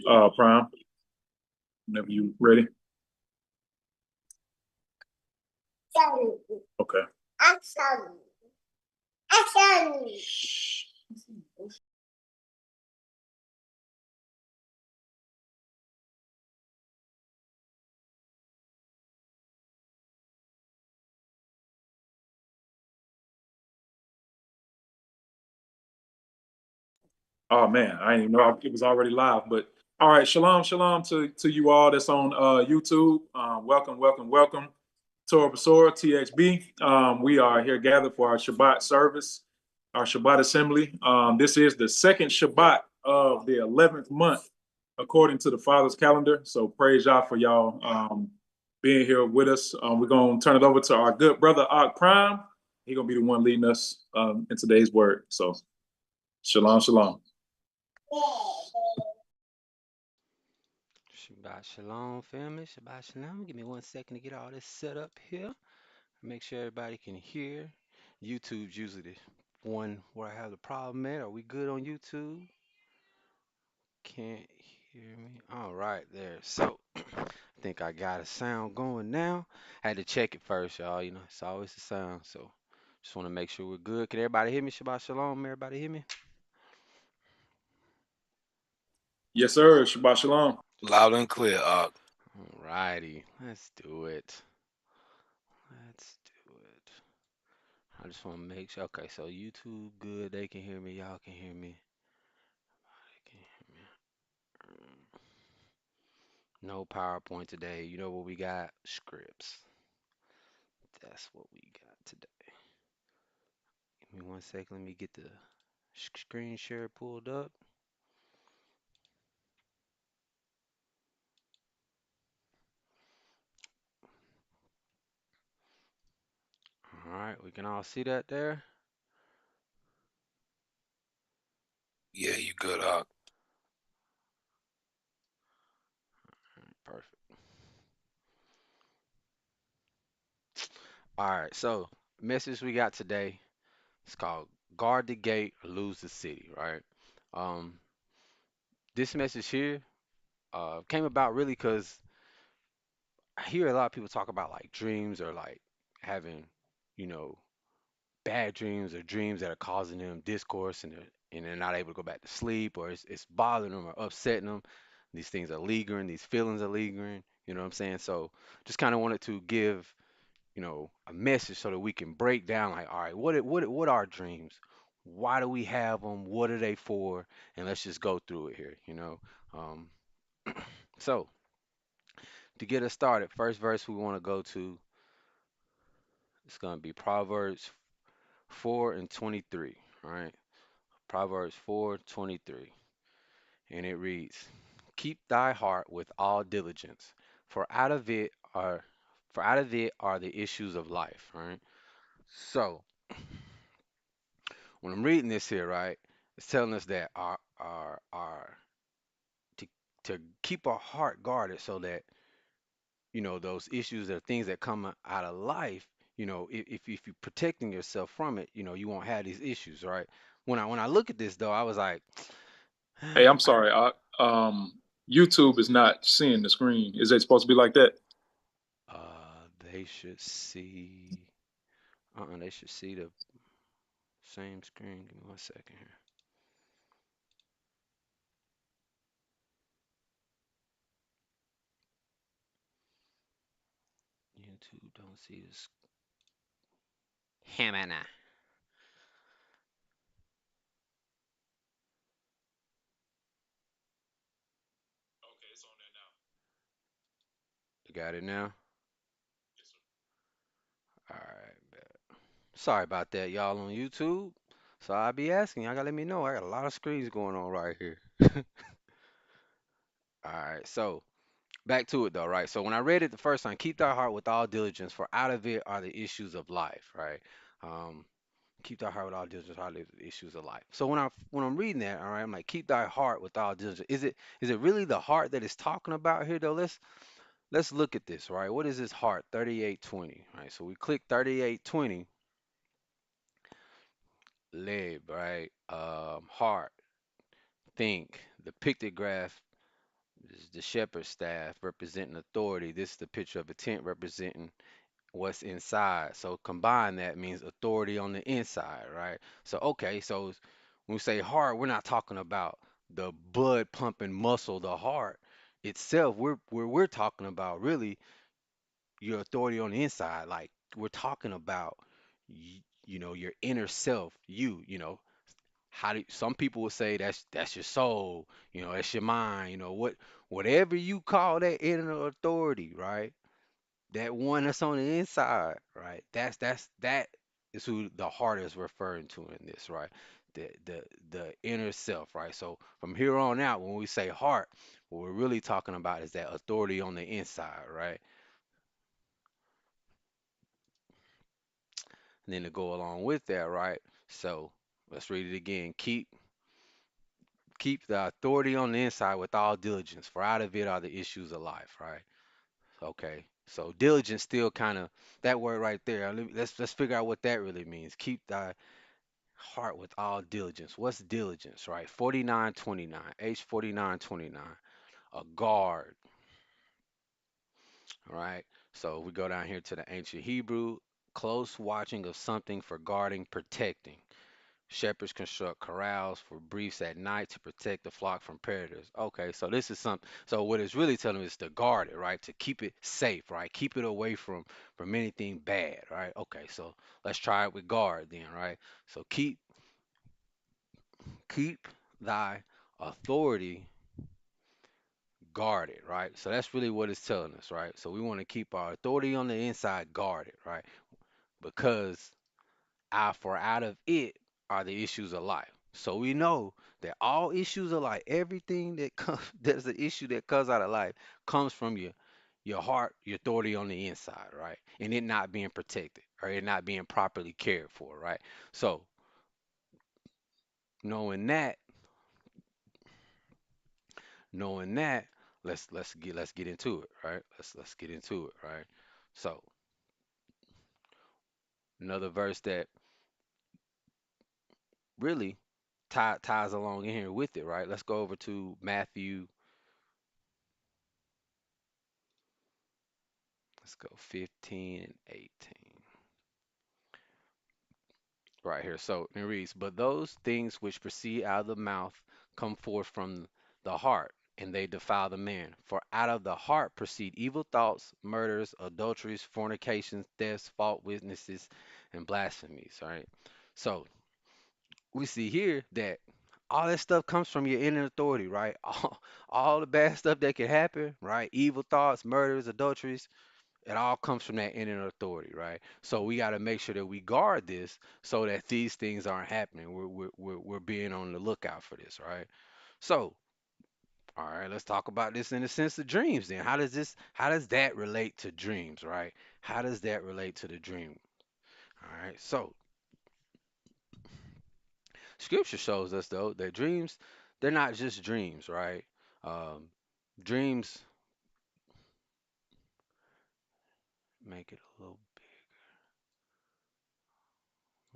Prime, whenever you ready. Okay. Action. Action. Oh man, I didn't even know it was already live. But all right, shalom, shalom to you all that's on YouTube. Welcome, welcome, welcome. Torah Besorah, THB. We are here gathered for our Shabbat service, our Shabbat assembly. This is the second Shabbat of the 11th month, according to the Father's calendar. So praise y'all for y'all being here with us. We're gonna turn it over to our good brother Ak Prime. He's gonna be the one leading us in today's word. So shalom, shalom. Shabbat Shalom, family. Shabbat Shalom. Give me 1 second to get all this set up here. Make sure everybody can hear. YouTube's usually the one where I have the problem at. Are we good on YouTube? Can't hear me. All right, there. So, I think I got a sound going now. I had to check it first, y'all. You know, it's always the sound. So, just want to make sure we're good. Can everybody hear me? Shabbat Shalom. Everybody hear me? Yes, sir. Shabbat shalom. Loud and clear, All righty. Let's do it. Let's do it. I just want to make sure. Okay, so YouTube good. They can hear me. Y'all can hear me. They can hear me. No PowerPoint today. You know what we got? Scripts. That's what we got today. Give me 1 second. Let me get the screen share pulled up. All right, we can all see that there. Yeah, you good, Perfect. All right, so message we got today is called "Guard the Gate or Lose the City." Right. Um, this message here came about really because I hear a lot of people talk about like dreams or like having, you know, bad dreams or dreams that are causing them discourse and they're not able to go back to sleep or it's bothering them or upsetting them. These things are lingering, these feelings are lingering, you know what I'm saying? So just kind of wanted to give, a message so that we can break down like, all right, what are dreams? Why do we have them? What are they for? And let's just go through it here, you know. Um, so to get us started, first verse we want to go to, it's going to be Proverbs 4 and 23. All right. Proverbs 4:23. And it reads, "Keep thy heart with all diligence, for out of it are the issues of life." Right. So when I'm reading this here, right, it's telling us that our to to keep our heart guarded so that those issues are things that come out of life. If you're protecting yourself from it, you won't have these issues, right? When I look at this though, I was like, Hey, I'm I, sorry. YouTube is not seeing the screen. Is it supposed to be like that? they should see. They should see the same screen. Give me 1 second here. YouTube don't see this. Hamana. Okay, it's on there now. You got it now? All right, bet. Sorry about that, y'all on YouTube. So I'll be asking. Y'all gotta let me know. I got a lot of screens going on right here. All right, so back to it though, right? So when I read it the first time, keep thy heart with all diligence, for out of it are the issues of life, right? Um, keep thy heart with all diligence, are the issues of life. So when I'm reading that, all right, I'm like, keep thy heart with all diligence. Is it really the heart that it's talking about here though? Let's look at this, right? What is this heart? 3820, right? So we click 3820, lib, right? Heart, think, the pictograph This is the shepherd's staff representing authority. This is the picture of a tent representing what's inside. So combine that means authority on the inside, right? So okay, so when we say heart, we're not talking about the blood pumping muscle, the heart itself. We're talking about really your authority on the inside. Like we're talking about your inner self, how do some people would say that's your soul, that's your mind, whatever you call that inner authority, right? That one that's on the inside, right? That is who the heart is referring to in this, right? The inner self, right? So from here on out, when we say heart, what we're really talking about is that authority on the inside, right? And then to go along with that, right? So let's read it again. Keep the authority on the inside with all diligence, for out of it are the issues of life, right? Okay. So diligence still kind of that word right there. Let's figure out what that really means. Keep thy heart with all diligence. What's diligence, right? 49:29. H 49:29. A guard, right? So we go down here to the ancient Hebrew, close watching of something for guarding, protecting. Shepherds construct corrals for briefs at night to protect the flock from predators. Okay, so this is something. So what it's really telling me is to guard it, right? To keep it safe, right? Keep it away from anything bad, right? Okay, so let's try it with guard then, right? So keep thy authority guarded, right? So that's really what it's telling us, right? So we want to keep our authority on the inside guarded, right? Because for out of it are the issues of life. So we know that all issues of life, everything that comes, there's an issue that comes out of life, comes from your heart, your authority on the inside, right? And it not being protected or it not being properly cared for, right? So knowing that, knowing that, let's get into it, right? Let's get into it, right? So another verse that really ties along in here with it, right? Let's go over to Matthew. Let's go 15 and 18. Right here. So it reads, but those things which proceed out of the mouth come forth from the heart, and they defile the man. For out of the heart proceed evil thoughts, murders, adulteries, fornications, thefts, false witnesses, and blasphemies. Right. So we see here that all that stuff comes from your inner authority, right? All the bad stuff that can happen, right? Evil thoughts, murders, adulteries, it all comes from that inner authority, right? So we got to make sure that we guard this so that these things aren't happening. We're being on the lookout for this, right? So, all right, let's talk about this in the sense of dreams then. How does that relate to dreams, right? How does that relate to the dream? All right, so scripture shows us though that dreams, they're not just dreams, right? Um, dreams make it a little.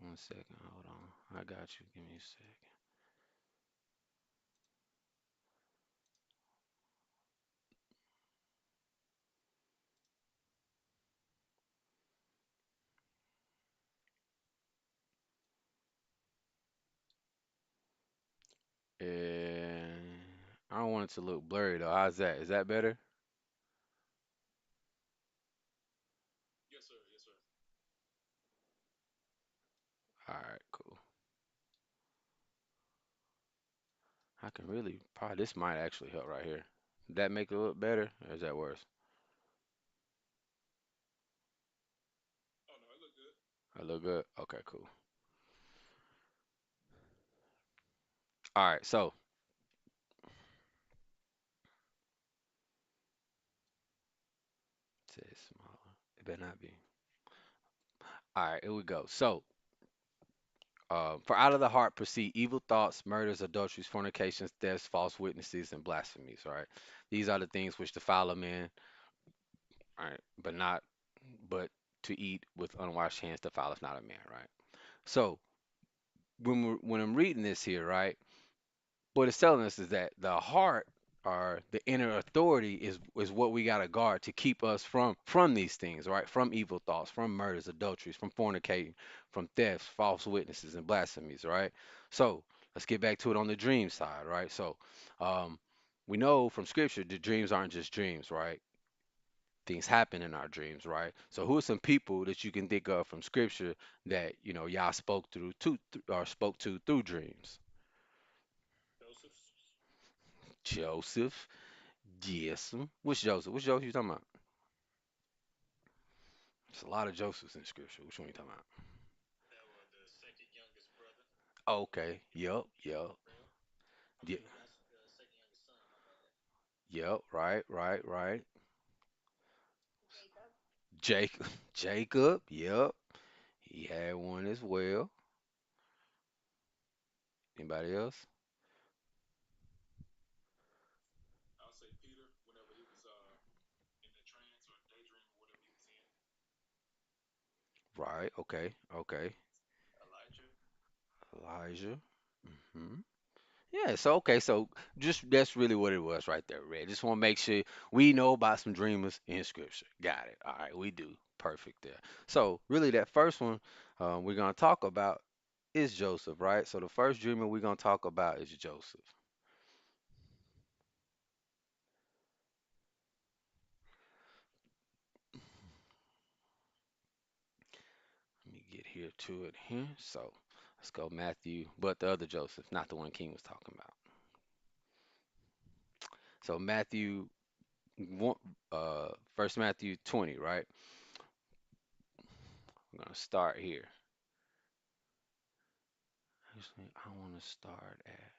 One second, hold on. I got you. Give me a second. And I don't want it to look blurry though. How's that? Is that better? Yes, sir. Yes, sir. All right, cool. I can really probably this might actually help right here. Did that make it look better, or is that worse? Oh no, it looked good. I look good. Okay, cool. All right, so say it's smaller. It better not be. All right, here we go. So, for out of the heart proceed evil thoughts, murders, adulteries, fornications, thefts, false witnesses, and blasphemies. Right? These are the things which defile a man. All right, but to eat with unwashed hands defileth not a man. Right? So when I'm reading this here, right, what it's telling us is that the heart. or the inner authority is what we gotta guard to keep us from these things, right? From evil thoughts, from murders, adulteries, from fornicating, from thefts, false witnesses, and blasphemies, right? So let's get back to it on the dream side, right? So um, we know from scripture the dreams aren't just dreams, right? Things happen in our dreams, right? So who are some people that you can think of from scripture that Yah spoke through or spoke to through dreams? Joseph. Yes. Which Joseph? Which Joseph you talking about? There's a lot of Josephs in scripture. Which one you talking about? Okay. Yep. Yep. Yep. Yep. Right. Right. Right. Jacob. Jacob. Yep. He had one as well. Anybody else? I'll say Peter, whenever he was in the trance or daydream or whatever he was in. Right. Okay. Okay. Elijah. Elijah. Hmm. Yeah, so okay, so just that's really what it was right there, Red. Just want to make sure we know about some dreamers in scripture. Got it. All right, we do. Perfect there. So really that first one we're gonna talk about is Joseph, right? So the first dreamer we're gonna talk about is Joseph. Let me get here to it here. So let's go Matthew, but the other Joseph, not the one King was talking about. So Matthew one, first Matthew 20, right? I'm gonna start here. Actually, I want to start at.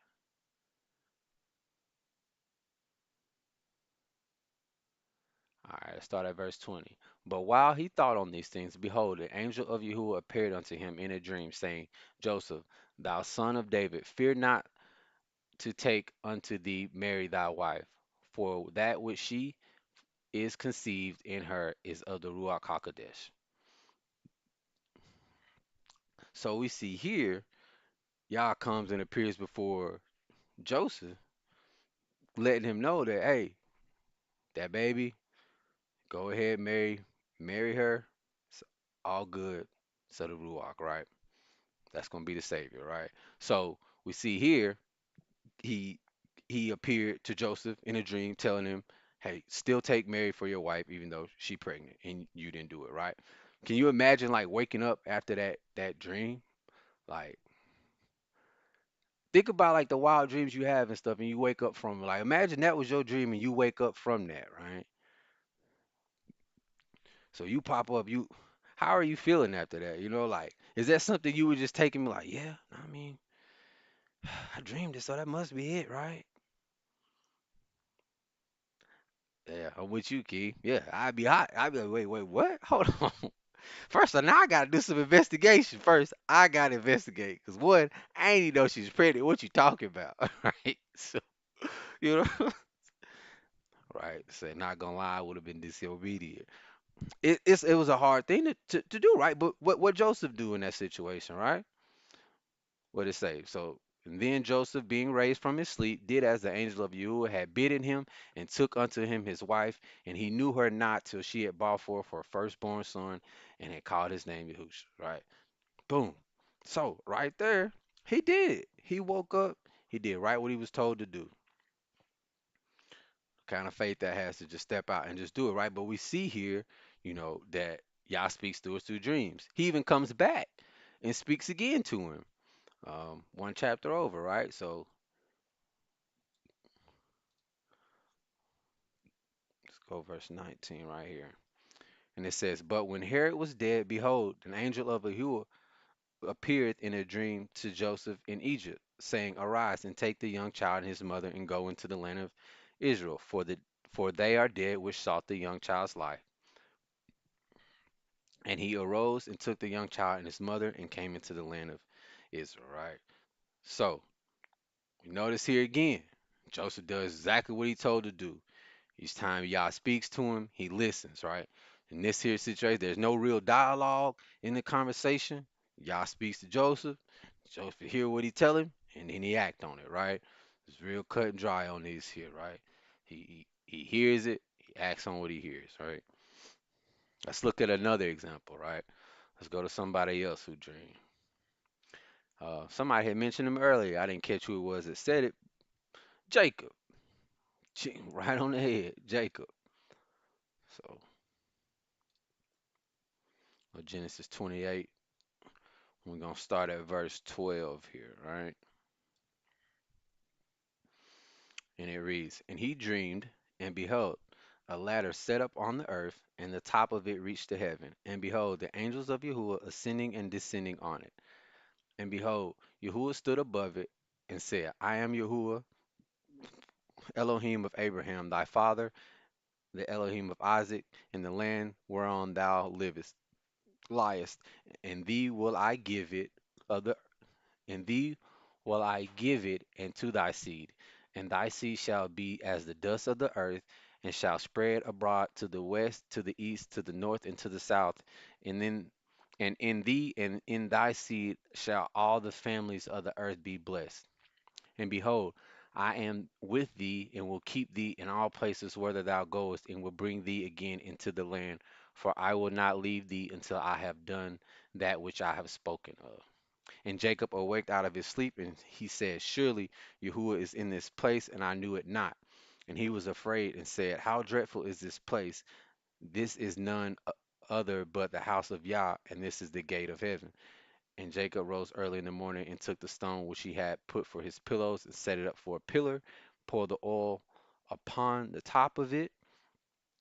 All right, let's start at verse 20. But while he thought on these things, behold, the angel of Yahuwah appeared unto him in a dream, saying, Joseph, thou son of David, fear not to take unto thee Mary thy wife, for that which she is conceived in her is of the Ruach HaKodesh. So we see here, Yah comes and appears before Joseph, letting him know that, hey, that baby, go ahead, marry her. It's all good. So the Ruach, right? That's going to be the savior, right? So we see here he he appeared to Joseph in a dream, telling him, "Hey, still take Mary for your wife, even though she pregnant, and you didn't do it, right?" Can you imagine like waking up after that dream? Like, think about like the wild dreams you have and stuff, and you wake up from it. Like, imagine that was your dream, and you wake up from that, right? So you pop up, how are you feeling after that? Like, is that something you were just taking me like, yeah, I mean, I dreamed it, so that must be it, right? Yeah, I'm with you, Key. Yeah, I'd be hot. I'd be like, wait, what? Hold on. First, now I gotta do some investigation. First, I gotta investigate. Cause one, I ain't even know she's pregnant. What you talking about? Right? So, you know, right? So, not gonna lie, I would have been disobedient. It was a hard thing to do, right? But what Joseph do in that situation, right? What it say? So, and then Joseph, being raised from his sleep, did as the angel of Yahuwah had bidden him, and took unto him his wife, and he knew her not till she had brought forth her firstborn son, and had called his name Yahusha. Right? Boom. So right there, he did it. He woke up. He did right what he was told to do. Kind of faith that has to just step out and just do it, right? But we see here, that Yah speaks to us through dreams. He even comes back and speaks again to him. One chapter over, right? So let's go verse 19 right here. And it says, But when Herod was dead, behold, an angel of Yahuwah appeared in a dream to Joseph in Egypt, saying, Arise and take the young child and his mother and go into the land of Israel, for they are dead which sought the young child's life. And he arose and took the young child and his mother and came into the land of Israel, right? So we notice here again, Joseph does exactly what he told to do. Each time Yah speaks to him, he listens, right? In this here situation, there's no real dialogue in the conversation. Yah speaks to Joseph. Joseph hear what he tell him, and then he act on it, right? It's real cut and dry on these here, right? He hears it. He acts on what he hears. Right. Let's look at another example. Right. Let's go to somebody else who dreamed. Somebody had mentioned him earlier. I didn't catch who it was that said it. Jacob. Right on the head. Jacob. So Genesis 28. We're gonna start at verse 12 here. Right. And it reads, And he dreamed, and behold, a ladder set up on the earth, and the top of it reached to heaven. And behold, the angels of Yahuwah ascending and descending on it. And behold, Yahuwah stood above it and said, I am Yahuwah, Elohim of Abraham, thy father, the Elohim of Isaac, in the land whereon thou liest, and thee will I give it of the and thee will I give it and to thy seed, and thy seed shall be as the dust of the earth, and shall spread abroad to the west, to the east, to the north, and to the south. And then and in thee and in thy seed shall all the families of the earth be blessed. And behold, I am with thee, and will keep thee in all places whither thou goest, and will bring thee again into the land. For I will not leave thee until I have done that which I have spoken of. And Jacob awaked out of his sleep, and he said, Surely Yahuwah is in this place, and I knew it not. And he was afraid and said, How dreadful is this place! This is none other but the house of Yah, and this is the gate of heaven. And Jacob rose early in the morning and took the stone which he had put for his pillows and set it up for a pillar, poured the oil upon the top of it.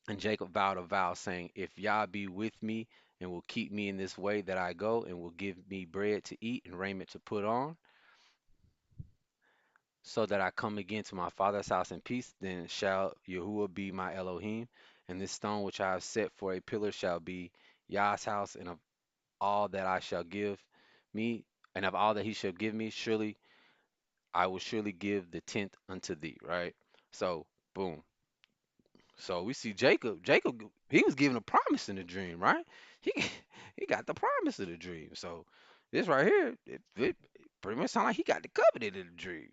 And Jacob vowed a vow, saying, If Yah be with me and will keep me in this way that I go, and will give me bread to eat and raiment to put on, so that I come again to my father's house in peace, then shall Yahuwah be my Elohim, and this stone which I have set for a pillar shall be Yah's house, and of all that I shall give me, and of all that he shall give me, surely I will surely give the tenth unto thee. Right? So, boom. So we see Jacob. Jacob, he was given a promise in the dream, right? He he got the promise of the dream. So this right here, it pretty much sound like he got the covenant in the dream,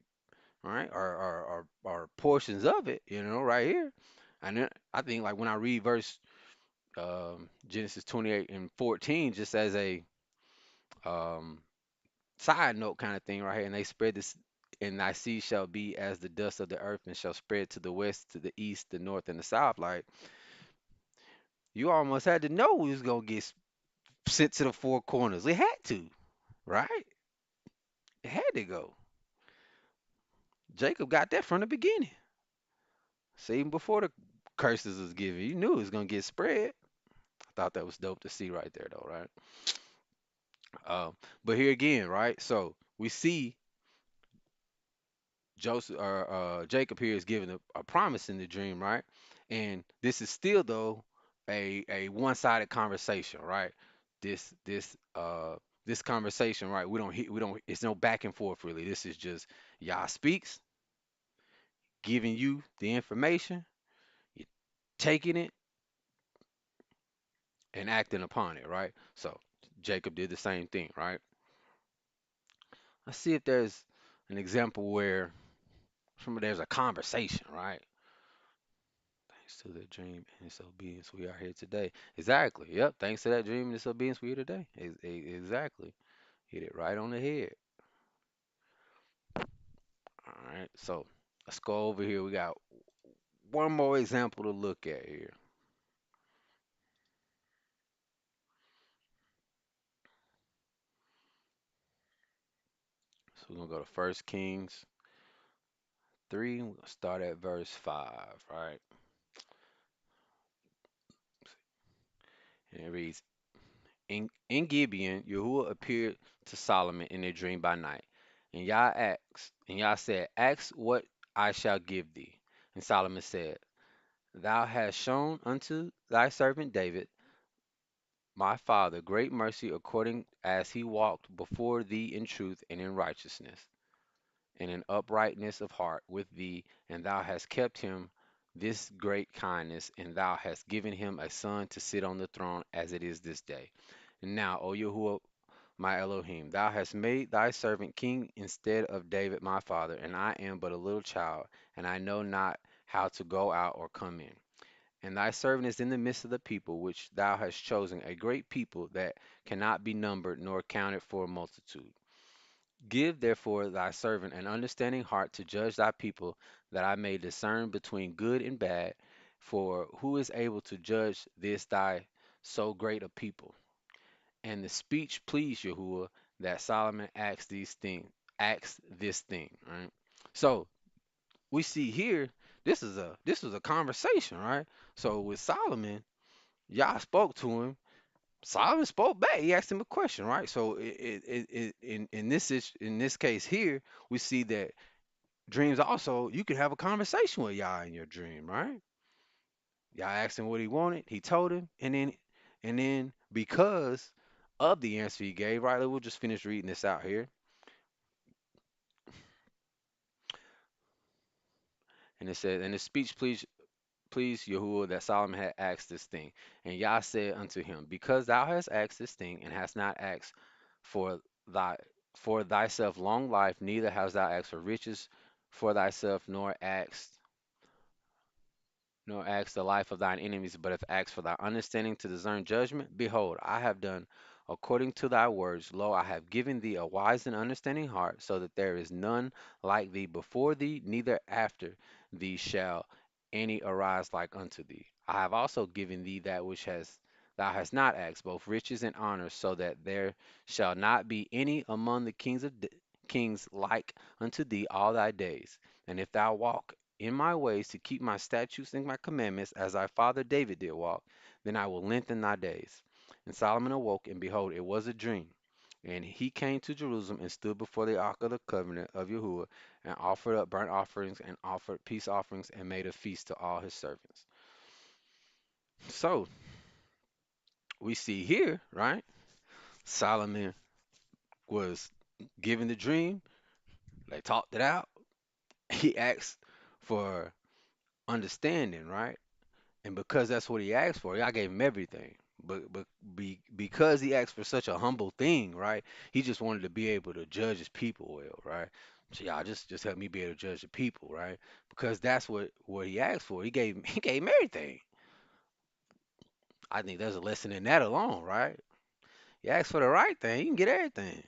right? Or portions of it, right here. And then I think like when I read verse Genesis 28 and 14, just as a um, side note kind of thing right here, and they spread this, and thy seed shall be as the dust of the earth, and shall spread to the west, to the east, the north, and the south. Like you almost had to know we was gonna get sent to the four corners. It had to, right? It had to go. Jacob got that from the beginning. So even before the curses was given, you knew it was gonna get spread. I thought that was dope to see right there, though, right? But here again, right? So we see Joseph or Jacob here is given a promise in the dream, right? And this is still though a one-sided conversation, right? This conversation, right? We don't it's no back and forth really. This is just Yah speaks, giving you the information, you taking it and acting upon it, right? So Jacob did the same thing, right? Let's see if there's an example where there's a conversation, right? Thanks to that dream and disobedience, we are here today. Exactly. Yep. Thanks to that dream and disobedience, we're here today. Exactly. Hit it right on the head. All right. So let's go over here. We got one more example to look at here. So we're gonna go to First Kings 3. We're gonna start at verse 5. Right. And it reads, in Gibeon, Yahuwah appeared to Solomon in a dream by night. And Yah said, Ask what I shall give thee. And Solomon said, Thou hast shown unto thy servant David, my father, great mercy, according as he walked before thee in truth and in righteousness, and in uprightness of heart with thee, and thou hast kept him this great kindness, and thou hast given him a son to sit on the throne as it is this day. And now, O Yahuwah, my Elohim, thou hast made thy servant king instead of David my father, and I am but a little child, and I know not how to go out or come in. And thy servant is in the midst of the people which thou hast chosen, a great people that cannot be numbered nor counted for a multitude. Give therefore thy servant an understanding heart to judge thy people, that I may discern between good and bad. For who is able to judge this thy so great a people? And the speech pleased Yahuwah that Solomon asked this thing, right? So we see here, this was a conversation, right? So with Solomon, Yah spoke to him. Solomon spoke back. He asked him a question, right? So in this case here, we see that dreams also you can have a conversation with Yah in your dream, right? Yah asked him what he wanted. He told him, and then because of the answer he gave, right? We'll just finish reading this out here. And it says, and the speech pleased Yahuwah that Solomon had asked this thing. And Yah said unto him, because thou hast asked this thing, and hast not asked for thy for thyself long life, neither hast thou asked for riches for thyself, nor ask the life of thine enemies, but have asked for thy understanding to discern judgment. Behold, I have done according to thy words. Lo, I have given thee a wise and understanding heart, so that there is none like thee before thee, neither after thee shall any arise like unto thee. I have also given thee that which thou hast not asked, both riches and honor, so that there shall not be any among the kings like unto thee all thy days. And if thou walk in my ways to keep my statutes and my commandments as thy father David did walk, then I will lengthen thy days. And Solomon awoke, and behold, it was a dream. And he came to Jerusalem and stood before the ark of the covenant of Yahuwah, and offered up burnt offerings and offered peace offerings, and made a feast to all his servants. So we see here, right? Solomon was given the dream. They talked it out. He asked for understanding, right? And because that's what he asked for, I gave him everything. Because he asked for such a humble thing, right? He just wanted to be able to judge his people well, right? So y'all just help me be able to judge the people, right? Because that's what he asked for. He gave him everything. I think there's a lesson in that alone, right? You ask for the right thing, you can get everything,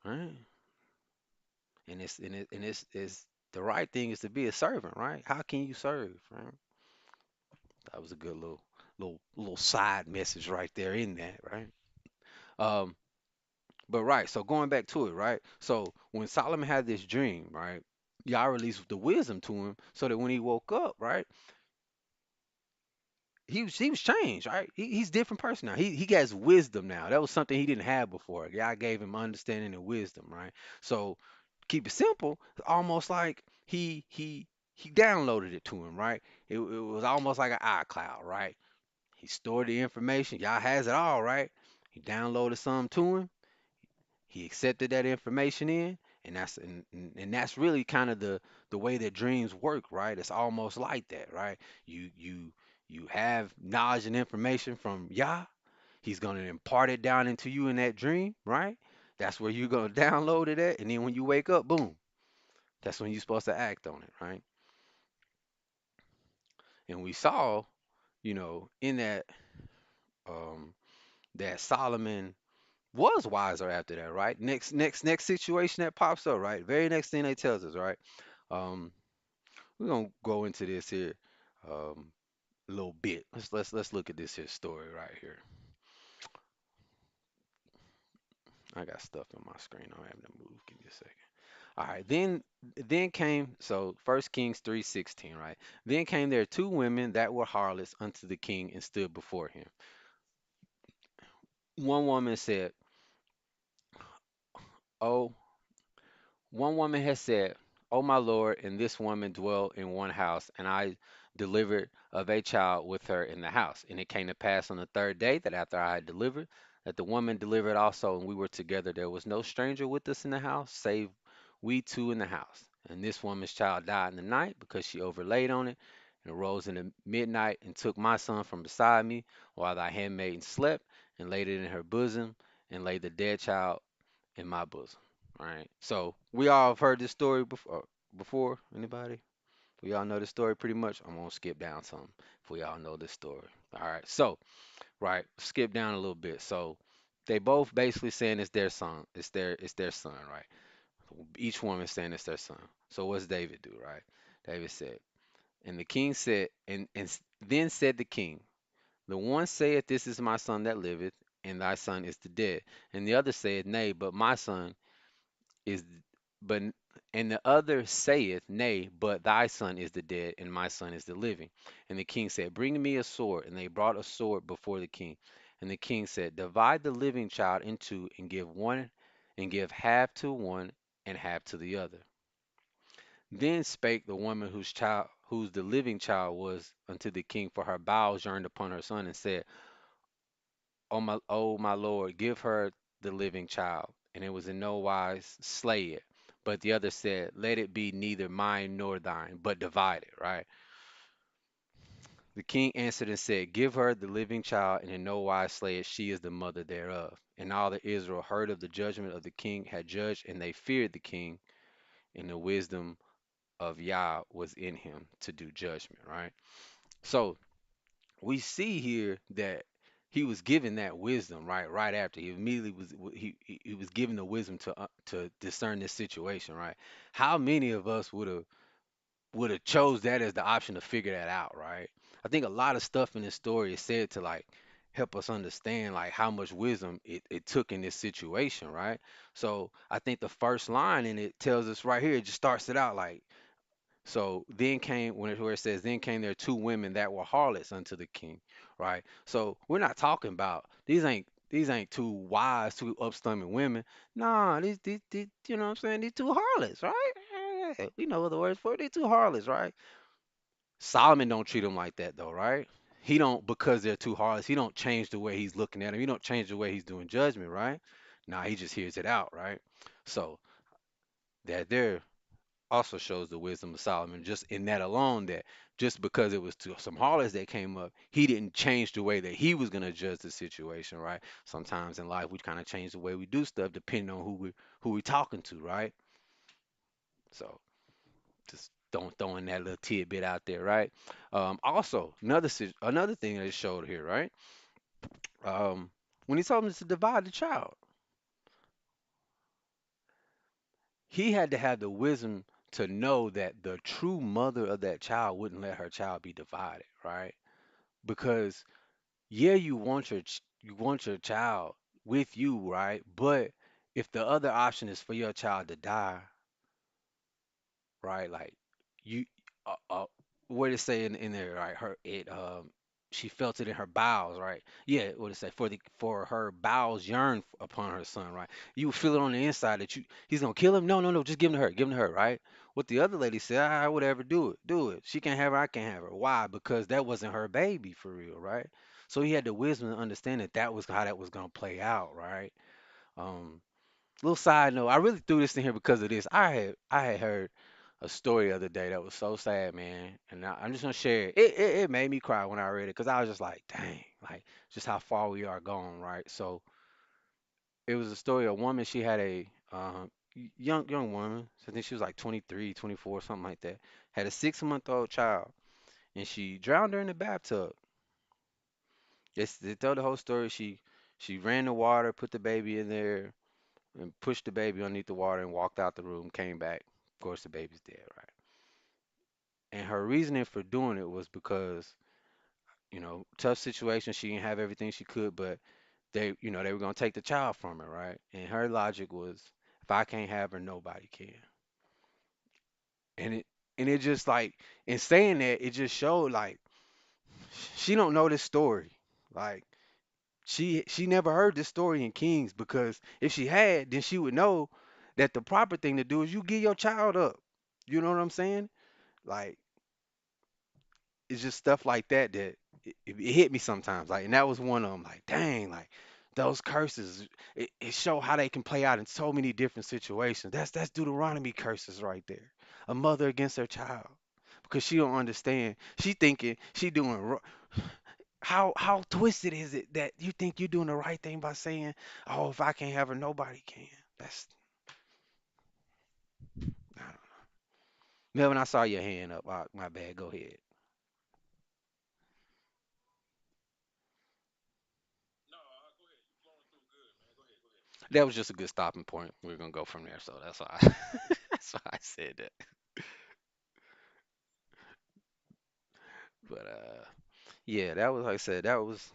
right? And it's the right thing is to be a servant, right? How can you serve, right? That was a good little side message right there in that, right? Um, but right, so going back to it, right? So when Solomon had this dream, right, Yah released the wisdom to him so that when he woke up, right, he was changed, right? He's a different person now. He has wisdom now. That was something he didn't have before. Yah gave him understanding and wisdom, right? So keep it simple, almost like he downloaded it to him, right? It was almost like an iCloud, right? He stored the information. Y'all has it all, right? He downloaded some to him. He accepted that information in, and that's really kind of the way that dreams work, right? It's almost like that, right? You have knowledge and information from Yah. He's gonna impart it down into you in that dream, right? That's where you're gonna download it at, and then when you wake up, boom, that's when you're supposed to act on it, right? And we saw, in um that Solomon was wiser after that, right? Next situation that pops up, right? Very next thing they tells us, right? Um, we're gonna go into this here a little bit. Let's look at this here story right here. I got stuff on my screen. I'm having to move. Give me a second. All right, then came so First Kings 3:16, right? Then came there two women that were harlots unto the king and stood before him. One woman said, "Oh, One woman has said, O my Lord, and this woman dwell in one house, and I delivered of a child with her in the house. And it came to pass on the third day that after I had delivered, that the woman delivered also, and we were together. There was no stranger with us in the house, save we two in the house. And this woman's child died in the night because she overlaid on it, and arose in the midnight and took my son from beside me, while thy handmaiden slept, and laid it in her bosom, and laid the dead child in my bosom. All right. So we all have heard this story before. Before anybody? We all know the story pretty much. I'm gonna skip down some if we all know this story. All right. So, right, skip down a little bit. So they both basically saying it's their son. It's their son, right? Each woman saying it's their son. So what's David do, right? David said, and the king said, then said the king, the one saith, this is my son that liveth, and thy son is the dead. And the other saith, nay, but my son is but and the other saith, nay, but thy son is the dead, and my son is the living. And the king said, bring me a sword. And they brought a sword before the king. And the king said, divide the living child in two, and give half to one and half to the other. Then spake the woman whose the living child was unto the king, for her bowels yearned upon her son, and said, O my Lord, give her the living child. And it was in no wise slay it. But the other said, let it be neither mine nor thine, but divide it, right? The king answered and said, give her the living child, and in no wise slay it. She is the mother thereof. And all the Israel heard of the judgment of the king had judged, and they feared the king, and the wisdom of Yah was in him to do judgment, right? So we see here that he was given that wisdom right after he immediately he was given the wisdom to discern this situation, right? How many of us would have chose that as the option to figure that out, right? I think a lot of stuff in this story is said to like help us understand like how much wisdom it took in this situation, right? So I think the first line in it tells us right here, it just starts it out like, so then came where it says, then came there two women that were harlots unto the king, right? So we're not talking about these ain't two wise, two upstanding women. Nah, these you know what I'm saying? These two harlots, right? We know other words for it. These two harlots, right? Solomon don't treat them like that though, right? He don't, because they're two harlots. He don't change the way he's looking at them. He don't change the way he's doing judgment, right? Nah, he just hears it out, right? So that there also shows the wisdom of Solomon just in that alone, that just because it was to some harlots that came up, he didn't change the way that he was going to judge the situation, right? Sometimes in life we kind of change the way we do stuff depending on who we talking to, right? So just don't throwing that little tidbit out there, right? Also another thing that it showed here, right? Um, when he told him to divide the child, he had to have the wisdom to know that the true mother of that child wouldn't let her child be divided, right? Because yeah, you want your child with you, right? But if the other option is for your child to die, right? Like you, what did it say in there, right? She felt it in her bowels, right? Yeah, what did it say? For her bowels yearn upon her son, right? You feel it on the inside that he's gonna kill him. No, no, no, just give him to her, right? What the other lady said, I whatever, do it. She can't have her, I can't have her. Why? Because that wasn't her baby for real, right? So he had the wisdom to understand that that was how that was gonna play out, right? Um, Little side note, I really threw this in here because of this. I had heard a story the other day that was so sad, man, and I'm just gonna share it. It made me cry when I read it because I was just like, dang, like just how far we are gone, right? So it was a story of a woman. She had a young woman. I think she was like 23, 24, something like that. Had a 6-month-old child, and she drowned her in the bathtub. They tell the whole story. She ran the water, put the baby in there, and pushed the baby underneath the water and walked out the room, came back. Of course, the baby's dead, right? And her reasoning for doing it was because, tough situation. She didn't have everything she could, but they were gonna take the child from her, right? And her logic was, if I can't have her, nobody can. And it just like, in saying that, it just showed like she don't know this story. Like she never heard this story in Kings, because if she had, then she would know that the proper thing to do is you give your child up. You know what I'm saying? Like it's just stuff like that that it hit me sometimes. Like, and that was one of them. Like, dang, like those curses. It show how they can play out in so many different situations. That's Deuteronomy curses right there. A mother against her child because she don't understand. She thinking she doing how twisted is it that you think you're doing the right thing by saying, "Oh, if I can't have her, nobody can." That's I don't know. Melvin, I saw your hand up. My bad. Go ahead. That was just a good stopping point. We're gonna go from there. So that's why that's why I said that. But yeah, that was like I said. That was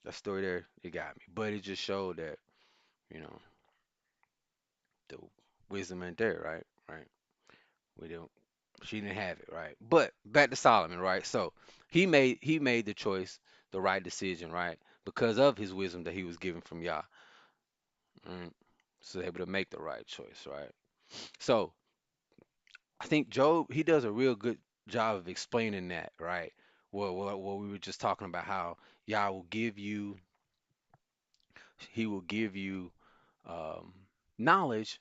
that story there. It got me, but it just showed that you know the wisdom ain't there, right? Right. We don't. She didn't have it, right? But back to Solomon, right? So he made the choice, the right decision, right? Because of his wisdom that he was given from Yah, right? So able to make the right choice, right? So I think Job he does a real good job of explaining that, right? Well, we were just talking about how Yah will give you, he will give you um, knowledge,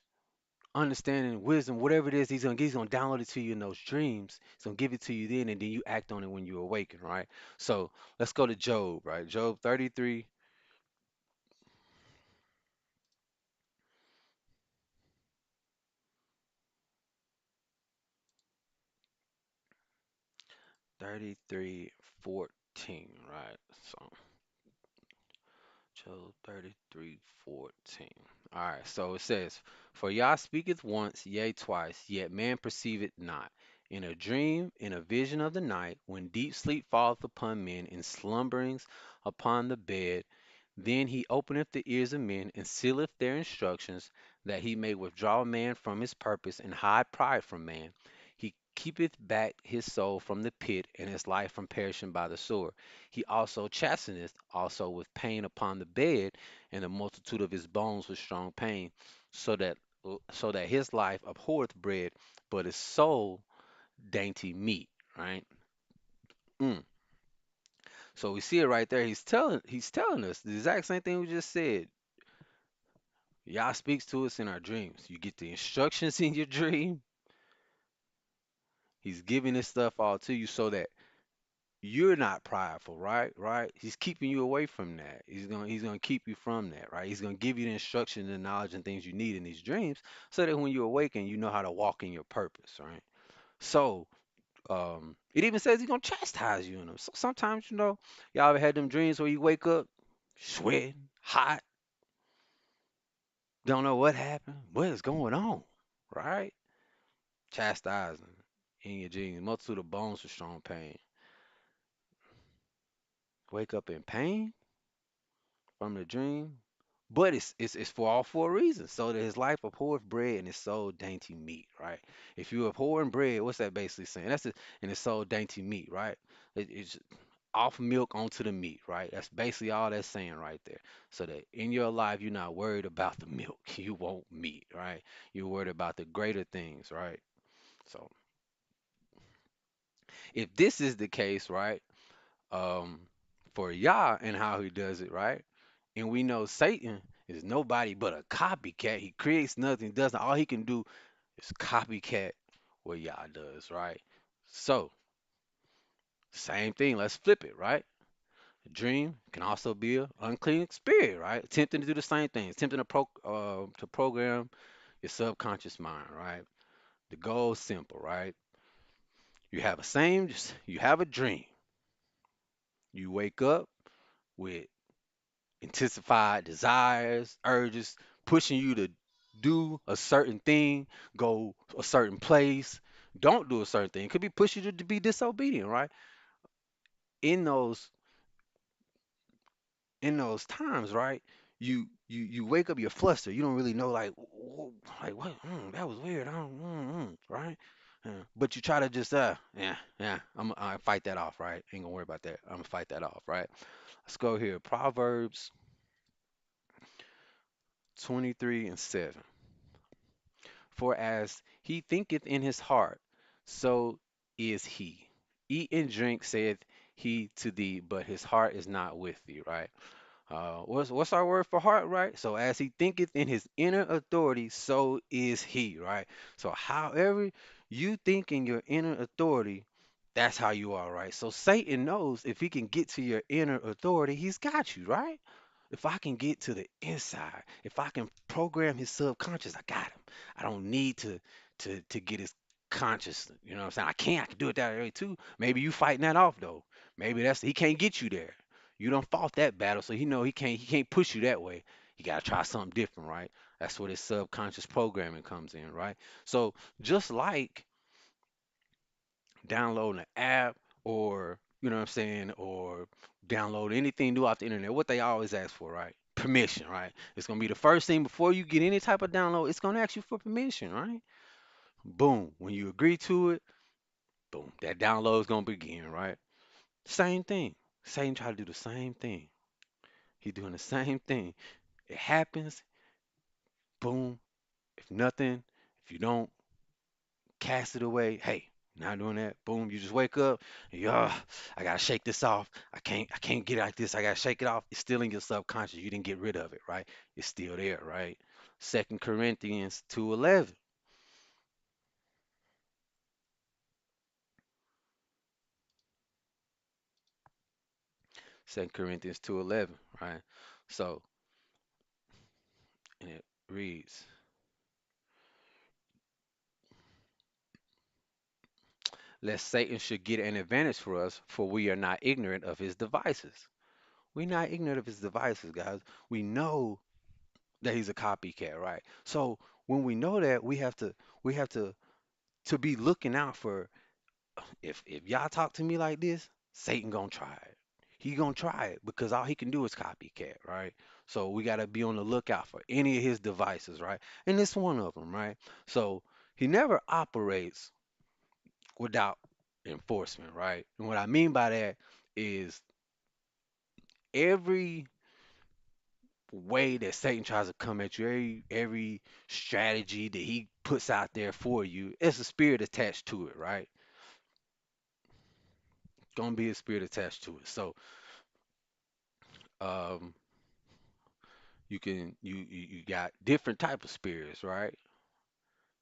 understanding, wisdom, whatever it is, he's gonna download it to you in those dreams. He's gonna give it to you then, and then you act on it when you awaken, right? So let's go to Job, right? Job 33, 33, 14, right? So Job 33, 14. All right, so it says, for Yah speaketh once, yea, twice, yet man perceiveth not. In a dream, in a vision of the night, when deep sleep falleth upon men, in slumberings upon the bed, then he openeth the ears of men, and sealeth their instructions, that he may withdraw man from his purpose, and hide pride from man. He keepeth back his soul from the pit, and his life from perishing by the sword. He also chasteneth also with pain upon the bed, and the multitude of his bones with strong pain, so that his life abhorreth bread, but his soul dainty meat. Right. Mm. So we see it right there. He's telling us the exact same thing we just said. Yah speaks to us in our dreams. You get the instructions in your dream. He's giving this stuff all to you so that you're not prideful, right? Right? He's keeping you away from that. He's gonna keep you from that, right? He's gonna give you the instruction and knowledge and things you need in these dreams so that when you awaken, you know how to walk in your purpose, right? So it even says he's gonna chastise you in them. So sometimes, y'all ever had them dreams where you wake up sweating, hot, don't know what happened, what is going on, right? Chastising in your dreams, multitude of bones for strong pain. Wake up in pain from the dream. But it's for all four reasons. So that his life abhorreth bread and his soul dainty meat, right? If you abhorring bread, what's that basically saying? That's it, and his soul dainty meat, right? It's off milk onto the meat, right? That's basically all that's saying right there. So that in your life you're not worried about the milk. You want meat, right? You're worried about the greater things, right? So if this is the case, right? Um, for Yah and how he does it, right? And we know Satan is nobody but a copycat. He creates nothing, doesn't. All he can do is copycat what Yah does, right? So, same thing. Let's flip it, right? A dream can also be an unclean spirit, right? Attempting to do the same thing, attempting to program your subconscious mind, right? The goal is simple, right? You have a dream. You wake up with intensified desires, urges, pushing you to do a certain thing, go a certain place, don't do a certain thing. It could be pushing you to be disobedient, right? In those in those times, right? You wake up, you're flustered. You don't really know like like what that was weird. I don't, right? But you try to just yeah, I fight that off, right? Ain't gonna worry about that. I'm gonna fight that off, right? Let's go here. Proverbs 23 and 7. For as he thinketh in his heart, so is he. Eat and drink, saith he to thee, but his heart is not with thee, right? What's our word for heart, right? So as he thinketh in his inner authority, so is he, right? So however you think in your inner authority, that's how you are, right? So Satan knows if he can get to your inner authority, he's got you, right? If I can get to the inside, if I can program his subconscious, I got him. I don't need to get his. conscious. You know what I'm saying? I can do it that way too. Maybe you fighting that off though. Maybe that's he can't get you there. You don't fought that battle, so he can't push you that way. You gotta try something different, right? That's where this subconscious programming comes in, right? So just like downloading an app or you know what I'm saying, or download anything new off the internet, what they always ask for, right? Permission, right? It's gonna be the first thing before you get any type of download, it's gonna ask you for permission, right? Boom. When you agree to it, boom, that download is gonna begin, right? Same thing. Satan try to do the same thing. He doing the same thing. It happens, boom. If nothing, if you don't cast it away, hey, not doing that. Boom, you just wake up and you, I gotta shake this off. I can't get like this. I gotta shake it off. It's still in your subconscious. You didn't get rid of it, right? It's still there, right? 2 Corinthians 2:11. 2 Corinthians 2:11, right? So, and it reads, lest Satan should get an advantage for us, for we are not ignorant of his devices. We're not ignorant of his devices, guys. We know that he's a copycat, right? So when we know that, we have to be looking out for if y'all talk to me like this, Satan gonna try it. He gonna try it because all he can do is copycat, right? So we gotta be on the lookout for any of his devices, right? And this one of them, right? So he never operates without enforcement, right? And what I mean by that is every way that Satan tries to come at you, every strategy that he puts out there for you, it's a spirit attached to it, right? Gonna be a spirit attached to it. So um you got different type of spirits, right?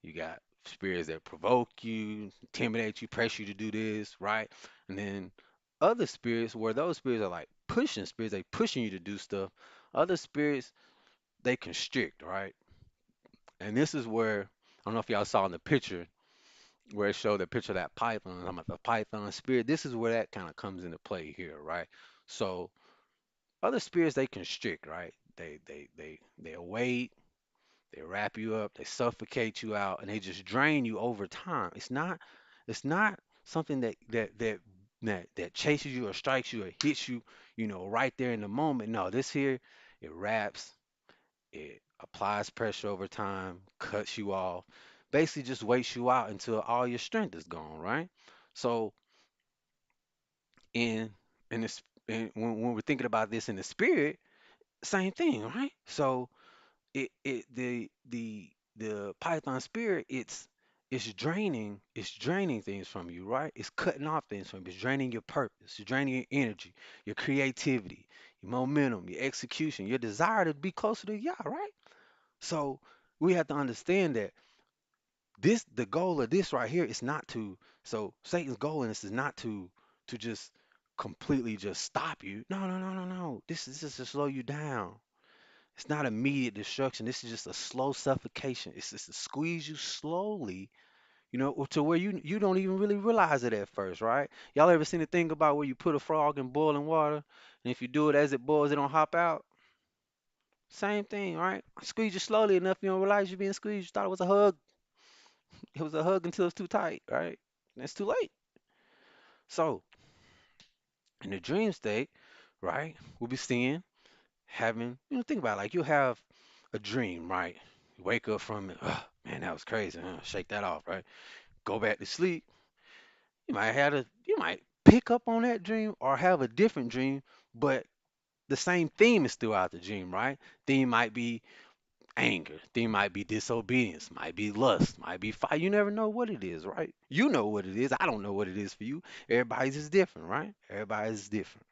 You got spirits that provoke you, intimidate you, press you to do this, right? And then other spirits where those spirits are like pushing spirits, they pushing you to do stuff. Other spirits they constrict, right? And this is where I don't know if y'all saw in the picture where it showed the picture of that python. I'm like the python spirit. This is where that kind of comes into play here, right? So other spirits they constrict, right? They await, they wrap you up, they suffocate you out, and they just drain you over time. It's not something that chases you or strikes you or hits you, right there in the moment. No, this here, it wraps, it applies pressure over time, cuts you off, basically just waits you out until all your strength is gone, right? So in in this when we're thinking about this in the spirit, same thing, right? So the python spirit, it's draining things from you, right? It's cutting off things from you. It's draining your purpose, it's draining your energy, your creativity, your momentum, your execution, your desire to be closer to Yah, right? So we have to understand that the goal of this right here is not to, so Satan's goal in this is not to just completely just stop you. No, no, no, no, no. This is just to slow you down. It's not immediate destruction. This is just a slow suffocation. It's just to squeeze you slowly, to where you don't even really realize it at first, right? Y'all ever seen the thing about where you put a frog in boiling water, and if you do it as it boils, it don't hop out? Same thing, right? Squeeze you slowly enough, you don't realize you're being squeezed. You thought it was a hug. It was a hug until it's too tight, right? And it's too late. So in the dream state, right, we'll be seeing, having, think about it, like you have a dream, right? You wake up from it, man, that was crazy. Huh? Shake that off, right? Go back to sleep. You might pick up on that dream or have a different dream, but the same theme is throughout the dream, right? Theme might be anger. Theme might be disobedience, might be lust, might be fire. You never know what it is, right? You know what it is. I don't know what it is for you. Everybody's is different, right? Everybody's is different.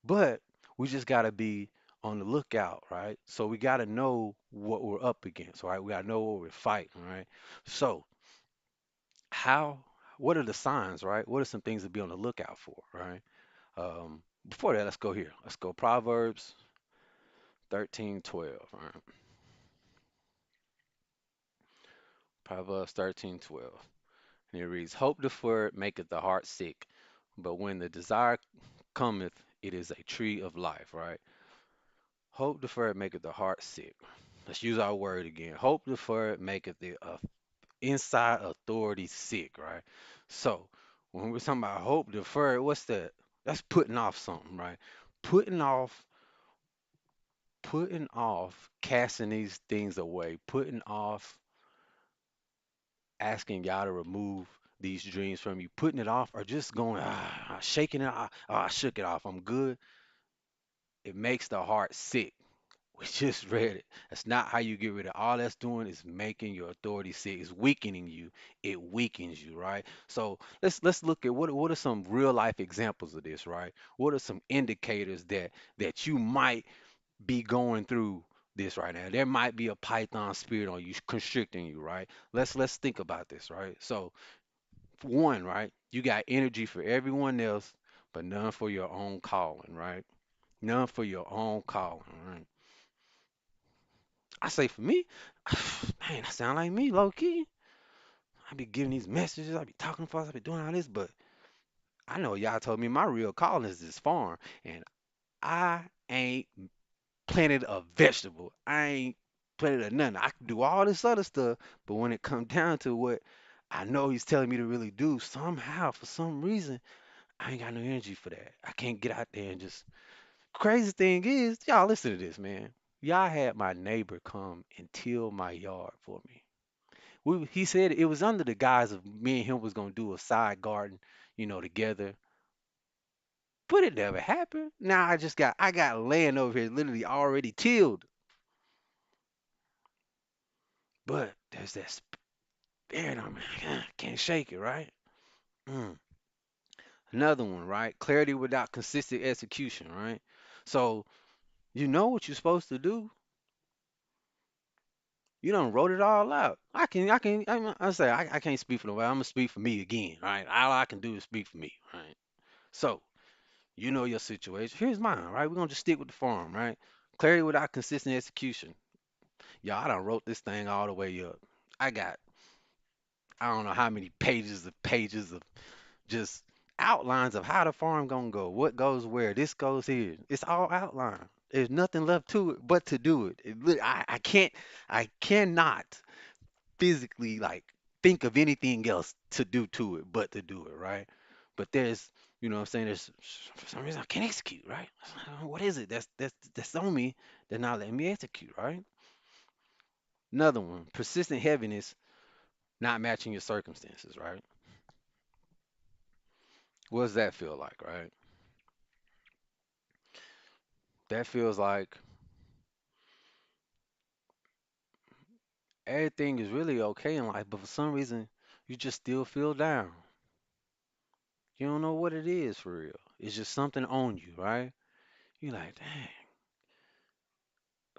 But we just gotta be on the lookout, right? So we gotta know what we're up against, right? We gotta know what we're fighting, right? So how what are the signs, right? What are some things to be on the lookout for, right? Before that, let's go here. Let's go Proverbs 13:12, right? Proverbs 13:12. And it reads, Hope deferred maketh the heart sick, but when the desire cometh, it is a tree of life, right? Hope deferred maketh the heart sick. Let's use our word again. Hope deferred maketh the inside authority sick, right? So when we're talking about hope deferred, what's that? That's putting off something, right? Putting off, putting off casting these things away, putting off asking God to remove these dreams from you, putting it off, or just going, shaking it, I shook it off, I'm good. It makes the heart sick. We just read it. That's not how you get rid of. All that's doing is making your authority sick. It's weakening you. It weakens you, right? So let's look at what are some real life examples of this, right? What are some indicators that you might be going through this right now? There might be a python spirit on you constricting you, right? Let's think about this, right? So one, right? You got energy for everyone else, but none for your own calling, right? None for your own calling, right? I say for me, man, that sound like me, low key. I be giving these messages, I be talking to folks, I be doing all this, but I know y'all told me my real calling is this farm, and I ain't planted a vegetable. I ain't planted a nothing. I can do all this other stuff, but when it comes down to what I know he's telling me to really do, somehow, for some reason, I ain't got no energy for that. I can't get out there and just. Crazy thing is, y'all listen to this, man. Y'all had my neighbor come and till my yard for me. He said it was under the guise of me and him was gonna do a side garden, together. But it never happened. Now I got land over here literally already tilled. But there's that spirit on me. I can't shake it, right? Mm. Another one, right? Clarity without consistent execution, right? So you know what you're supposed to do. You done wrote it all out. I can't speak for nobody. I'm gonna speak for me again, right? All I can do is speak for me, right? So, you know your situation. Here's mine, right? We're gonna just stick with the farm, right? Clarity without consistent execution. Y'all, I done wrote this thing all the way up. I got, I don't know how many pages of just outlines of how the farm gonna go, what goes where, this goes here. It's all outlined. There's nothing left to it but to do it. I cannot physically like think of anything else to do to it but to do it, right? But there's, what I'm saying, there's for some reason I can't execute, right? What is it that's on me that's not letting me execute, right? Another one, persistent heaviness not matching your circumstances, right? What does that feel like, right? That feels like everything is really okay in life, but for some reason you just still feel down. You don't know what it is for real. It's just something on you, right? You're like, dang,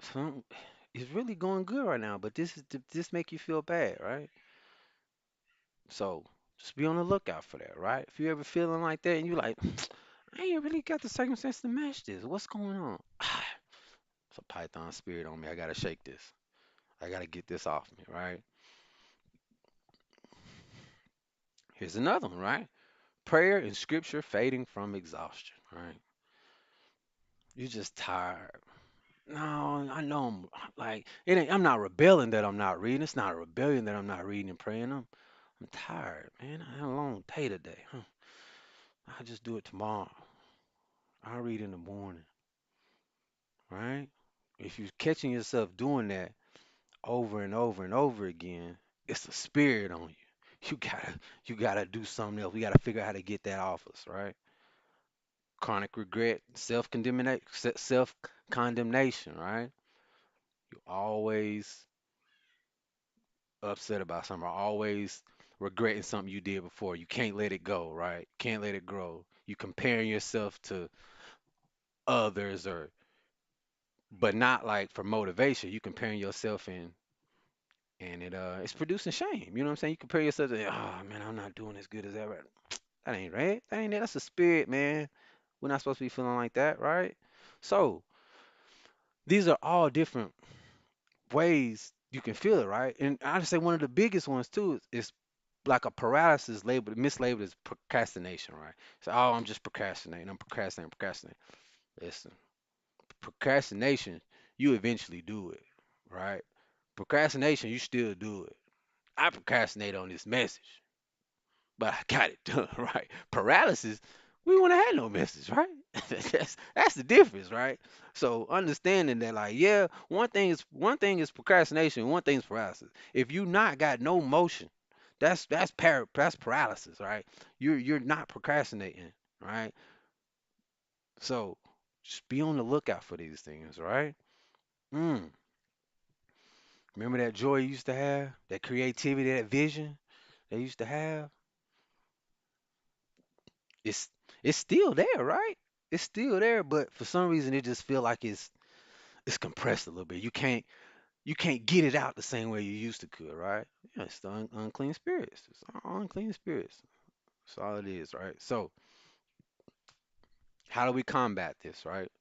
some it's really going good right now, but this make you feel bad, right? So just be on the lookout for that, right? If you ever feeling like that and you like, I ain't really got the circumstance to match this. What's going on? It's a python spirit on me. I gotta shake this. I gotta get this off me, right? Here's another one, right? Prayer and scripture fading from exhaustion, right? You're just tired. No, I know like it ain't, I'm not rebelling that I'm not reading. It's not a rebellion that I'm not reading and praying. I'm tired, man. I had a long day today. Huh. I'll just do it tomorrow. I'll read in the morning, right? If you're catching yourself doing that over and over and over again, it's a spirit on you. You gotta do something else. We gotta figure out how to get that off us, right? Chronic regret, self-condemnation, right? You always upset about something, or always regretting something you did before. You can't let it go, right? Can't let it grow. You comparing yourself to others, or but not like for motivation. You comparing yourself and it's producing shame. You know what I'm saying? You compare yourself to, oh man, I'm not doing as good as ever. That ain't right. That ain't it. That's a spirit, man. We're not supposed to be feeling like that, right? So these are all different ways you can feel it, right? And I just say one of the biggest ones too is like a paralysis labeled, mislabeled as procrastination, right? So, oh, I'm just procrastinating. I'm procrastinating, procrastinating. Listen, procrastination, you eventually do it, right? Procrastination, you still do it. I procrastinate on this message, but I got it done, right? Paralysis, we wouldn't have had no message, right? That's the difference, right? So understanding that, like, yeah, one thing is procrastination, one thing is paralysis. If you not got no motion, that's paralysis, right? You're not procrastinating, right? So just be on the lookout for these things, right? Mm. Remember that joy you used to have, that creativity, that vision they used to have. It's it's still there, right? It's still there, but for some reason it just feel like it's compressed a little bit. You can't get it out the same way you used to could, right? Yeah, it's the unclean spirits. It's all unclean spirits. That's all it is, right? So how do we combat this, right?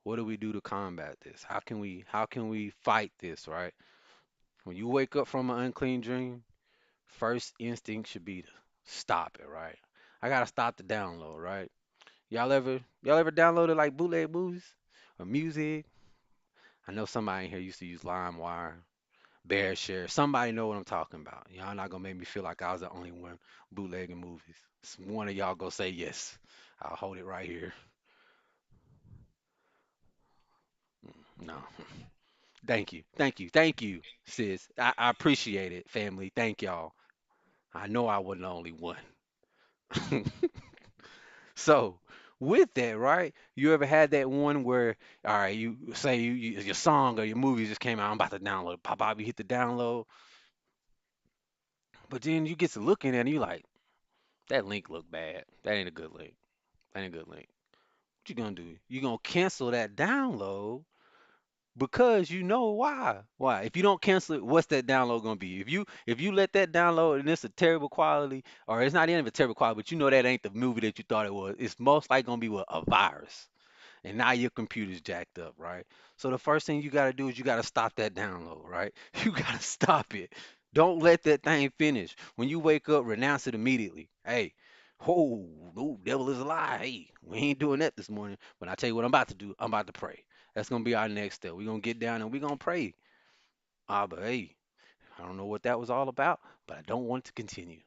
What do we do to combat this? How can we fight this, right? When you wake up from an unclean dream, first instinct should be to stop it, right? I gotta stop the download, right? Y'all ever downloaded like bootleg movies or music? I know somebody in here used to use LimeWire, BearShare. Somebody know what I'm talking about. Y'all not gonna make me feel like I was the only one bootlegging movies. One of y'all go say yes. I'll hold it right here. No. Thank you, sis. I appreciate it, family. Thank y'all. I know I wasn't the only one. So with that, right? You ever had that one where, all right, you say your song or your movie just came out, I'm about to download it. Pop up, you hit the download, but then you get to looking at it and you like, that link look bad. That ain't a good link. That ain't a good link. What you gonna do? You gonna cancel that download because you know why. Why? If you don't cancel it, what's that download gonna be? If you let that download and it's a terrible quality, or it's not even a terrible quality, but you know that ain't the movie that you thought it was, it's most likely gonna be with a virus. And now your computer's jacked up, right? So the first thing you got to do is you got to stop that download, right? You got to stop it. Don't let that thing finish. When you wake up, renounce it immediately. Hey, oh, no, devil is a lie. Hey, we ain't doing that this morning. But I tell you what I'm about to do. I'm about to pray. That's gonna be our next step. We're gonna get down and we're gonna pray. Ah, but hey, I don't know what that was all about, but I don't want it to continue.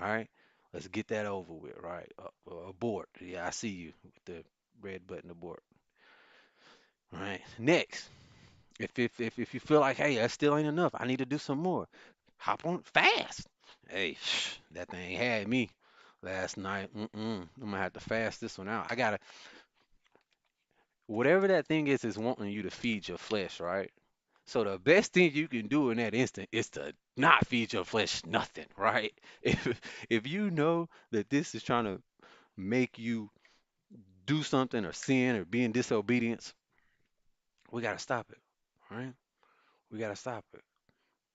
All right, let's get that over with, right? Abort. Yeah, I see you with the red button abort. All right. Next, if you feel like, hey, that still ain't enough, I need to do some more. Hop on fast. Hey, that thing had me last night. I'm gonna have to fast this one out. I gotta whatever that thing is wanting you to feed your flesh, right? So the best thing you can do in that instant is to not feed your flesh nothing, right? If you know that this is trying to make you do something or sin or be in disobedience, we gotta stop it, right? We gotta stop it.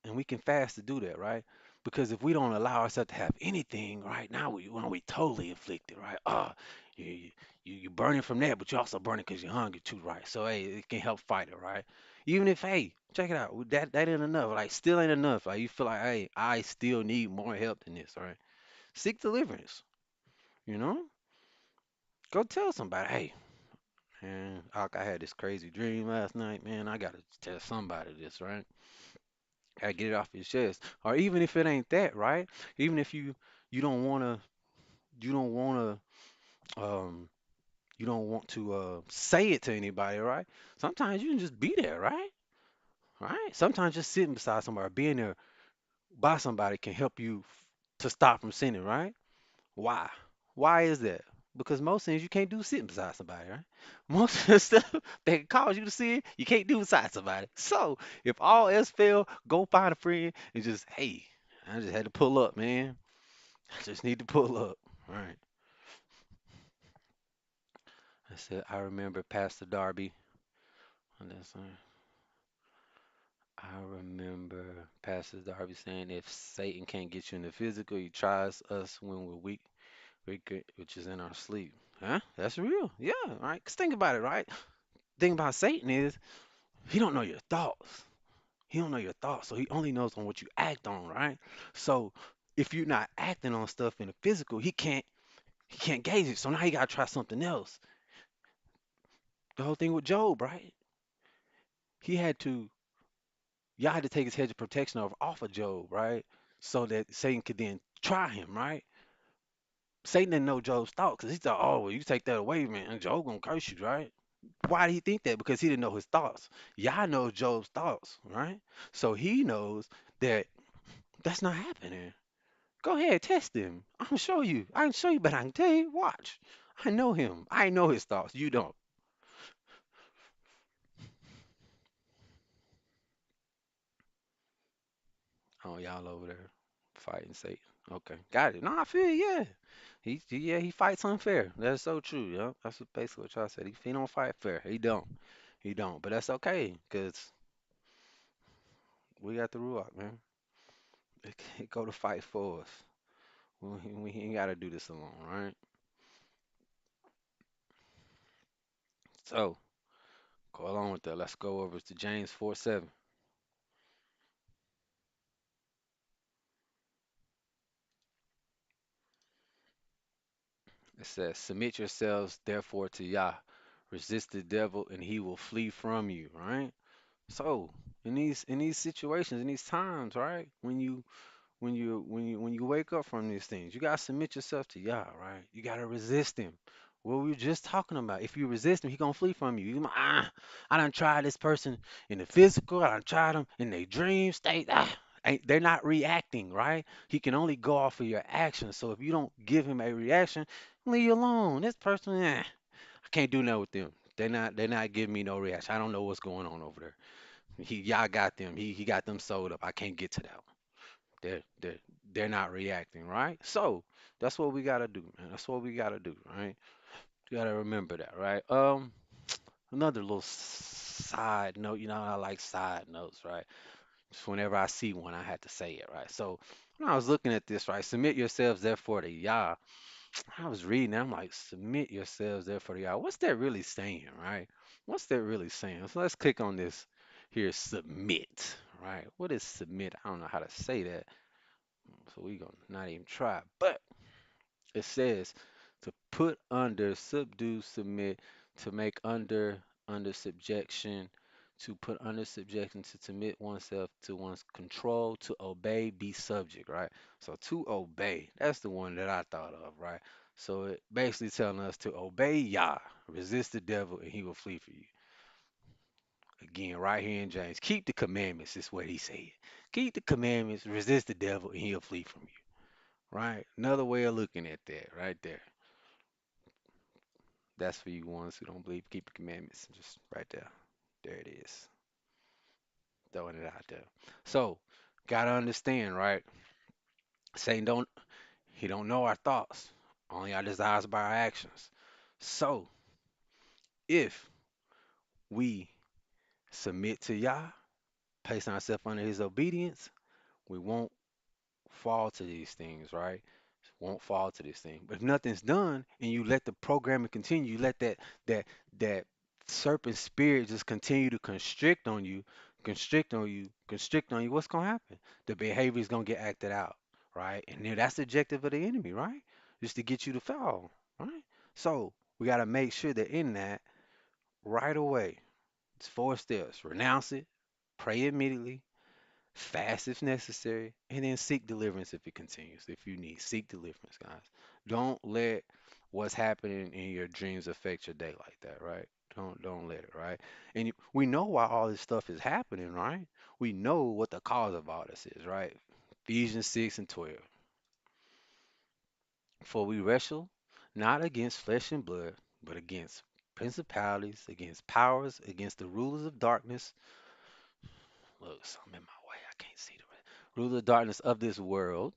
And we can fast to do that, right? Because if we don't allow ourselves to have anything, right now we totally inflicted, right? You you burning from that, but you also burning because you're hungry too, right? So hey, it can help fight it, right? Even if hey, check it out, that ain't enough, like still ain't enough. Like you feel like hey, I still need more help than this, right? Seek deliverance, you know? Go tell somebody, hey, man, I had this crazy dream last night, man. I gotta tell somebody this, right? Gotta get it off your chest. Or even if it ain't that, right? Even if you don't wanna you don't wanna um you don't want to say it to anybody, right? Sometimes you can just be there, right? Right? Sometimes just sitting beside somebody, being there by somebody can help you to stop from sinning, right? Why? Why is that? Because most things you can't do sitting beside somebody, right? Most of the stuff that can cause you to sin, you can't do beside somebody. So if all else fail, go find a friend and just, hey, I just had to pull up, man. I just need to pull up. All right. I said, I remember Pastor Darby. And that's, I remember Pastor Darby saying, if Satan can't get you in the physical, he tries us when we're weak, which is in our sleep. Huh? That's real. Yeah, right. 'Cause think about it, right? Thing about Satan is he don't know your thoughts. He don't know your thoughts, so he only knows on what you act on, right? So if you're not acting on stuff in the physical, he can't gauge it. So now he gotta try something else. The whole thing with Job, right? He had to Y'all had to take his hedge of protection off of Job, right? So that Satan could then try him, right? Satan didn't know Job's thoughts because he thought, oh, well, you take that away, man, and Job gonna curse you, right? Why did he think that? Because he didn't know his thoughts. Yah knows Job's thoughts, right? So he knows that that's not happening. Go ahead, test him. I can show you. I can show you, but I can tell you, watch. I know him. I know his thoughts. You don't. Oh, y'all over there fighting Satan. Okay, got it. No, I feel you, yeah. Yeah, he fights unfair. That's so true. Yeah, that's basically what y'all said. He don't fight fair. He don't. He don't. But that's okay, cause we got the Ruach, man. It can't go to fight for us. We ain't gotta do this alone, right? So go along with that. Let's go over to James 4:7. It says, "Submit yourselves therefore to Yah. Resist the devil, and he will flee from you." Right? So in these situations, in these times, right? When you wake up from these things, you gotta submit yourself to Yah, right? You gotta resist him. What we were just talking about. If you resist him, he gonna flee from you. I done tried this person in the physical. I done tried them in their dream state. They're not reacting, right? He can only go off of your actions. So if you don't give him a reaction, leave you alone. This person, I can't do nothing with them. They're not giving me no reaction. I don't know what's going on over there. Y'all got them. He got them sold up. I can't get to that. They're they're they're not reacting, right? So that's what we gotta do, man. That's what we gotta do, right? You gotta remember that, right? Another little side note, I like side notes, right? Just whenever I see one, I had to say it, right? So when I was looking at this, right, submit yourselves therefore to Yah. I was reading, I'm like, submit yourselves therefore to Yah. What's that really saying, right? What's that really saying? So let's click on this here, submit, right? What is submit? I don't know how to say that. So we gonna not even try. But it says to put under, subdue, submit, to make under subjection, to put under subjection, to submit oneself to one's control, to obey, be subject, right? So to obey, that's the one that I thought of, right? So it basically telling us to obey Yah, resist the devil, and he will flee for you. Again, right here in James, keep the commandments, is what he said. Keep the commandments, resist the devil, and he'll flee from you. Right? Another way of looking at that right there. That's for you ones who don't believe keep the commandments. Just right there. There it is. Throwing it out there. So, gotta understand, right? Satan he don't know our thoughts. Only our desires by our actions. So, if we submit to Yah, place ourselves under his obedience, we won't fall to these things, right? Won't fall to this thing. But if nothing's done and you let the programming continue, you let that that serpent spirit just continue to constrict on you, what's gonna happen? The behavior is gonna get acted out, right? And then that's the objective of the enemy, right? Just to get you to fall, right? So we gotta make sure that in that right away, it's 4 steps. Renounce it, pray immediately, fast if necessary, and then seek deliverance if it continues. If you need, seek deliverance, guys. Don't let what's happening in your dreams affect your day like that, right? Don't let it, right? And we know why all this stuff is happening, right? We know what the cause of all this is, right? Ephesians 6 and 12. For we wrestle not against flesh and blood, but against principalities, against powers, against the rulers of darkness. Look, something in my way. I can't see the rulers of darkness of this world,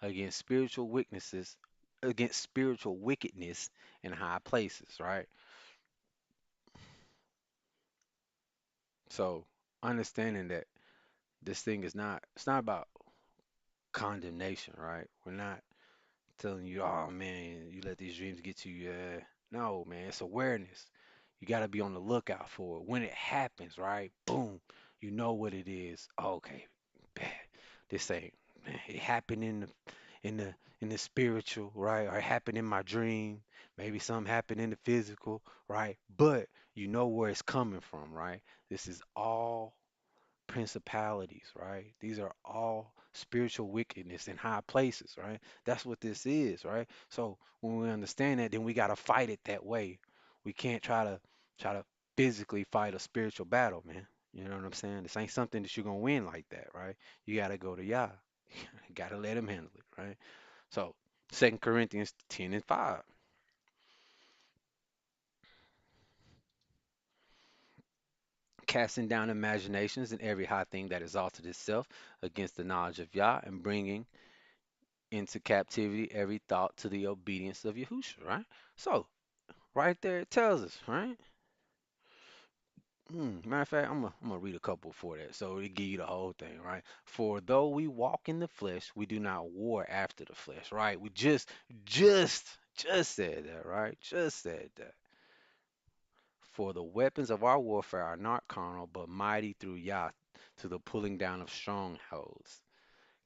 against spiritual weaknesses, against spiritual wickedness in high places, right? So understanding that this thing is not, it's not about condemnation, right? We're not telling you, oh man, you let these dreams get to you. No, man, it's awareness. You got to be on the lookout for it. When it happens, right? Boom, you know what it is. Okay, They say, man, it happened in the in the spiritual, right? Or it happened in my dream. Maybe something happened in the physical, right? But you know where it's coming from, right? This is all principalities, right? These are all spiritual wickedness in high places, right? That's what this is, right? So when we understand that, then we gotta fight it that way. We can't try to physically fight a spiritual battle, man. You know what I'm saying? This ain't something that you're gonna win like that, right? You gotta go to Yah. You gotta let him handle it, right? So 2 Corinthians 10 and 5. Casting down imaginations and every high thing that exalted itself against the knowledge of Yah, and bringing into captivity every thought to the obedience of Yahusha, right? So, right there it tells us, right? Matter of fact, I'm gonna read a couple for that, so it give you the whole thing, right? For though we walk in the flesh, we do not war after the flesh, right? We just said that, right? Just said that. For the weapons of our warfare are not carnal, but mighty through Yah to the pulling down of strongholds,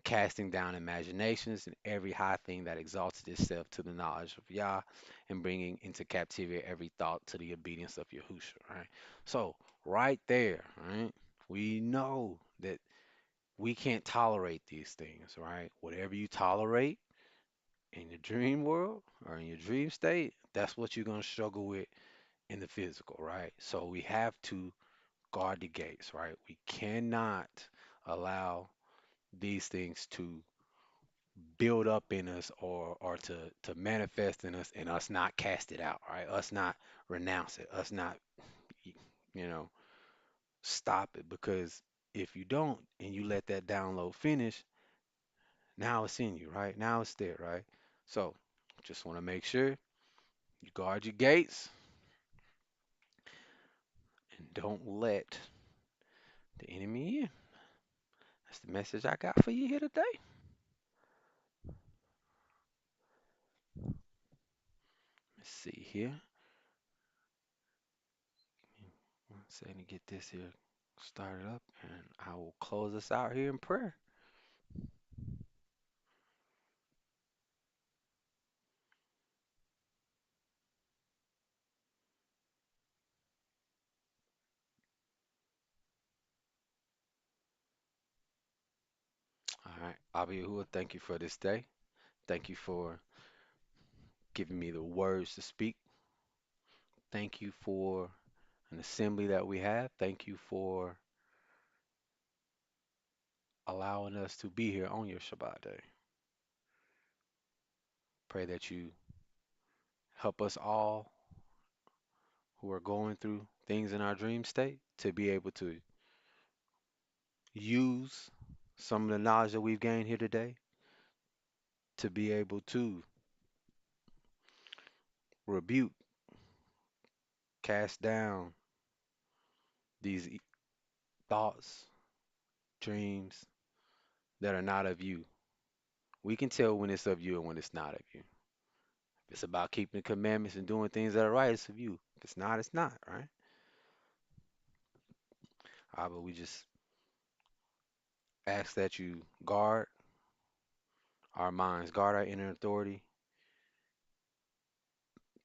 casting down imaginations and every high thing that exalted itself to the knowledge of Yah, and bringing into captivity every thought to the obedience of Yahusha, right? So, right there, right, we know that we can't tolerate these things, right? Whatever you tolerate in your dream world or in your dream state, that's what you're going to struggle with in the physical, right? So, we have to guard the gates, right? We cannot allow these things to build up in us or to manifest in us and us not cast it out, right? Us not renounce it, us not you know stop it, because if you don't and you let that download finish, now it's in you, right? Now it's there, right? So just want to make sure you guard your gates and don't let the enemy in. That's the message I got for you here today. Let's see here. One second to get this here started up, and I will close us out here in prayer. All right. Abba Yahuwah, thank you for this day. Thank you for giving me the words to speak. Thank you for an assembly that we have. Thank you for allowing us to be here on your Shabbat day. Pray that you help us all who are going through things in our dream state to be able to use some of the knowledge that we've gained here today to be able to rebuke, cast down these thoughts, dreams that are not of you. We can tell when it's of you and when it's not of you. If it's about keeping the commandments and doing things that are right, it's of you. If it's not, it's not, right? But we just ask that you guard our minds, guard our inner authority,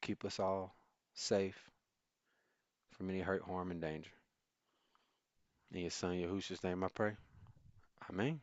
keep us all safe from any hurt, harm, and danger. In your son Yahusha's name I pray. Amen.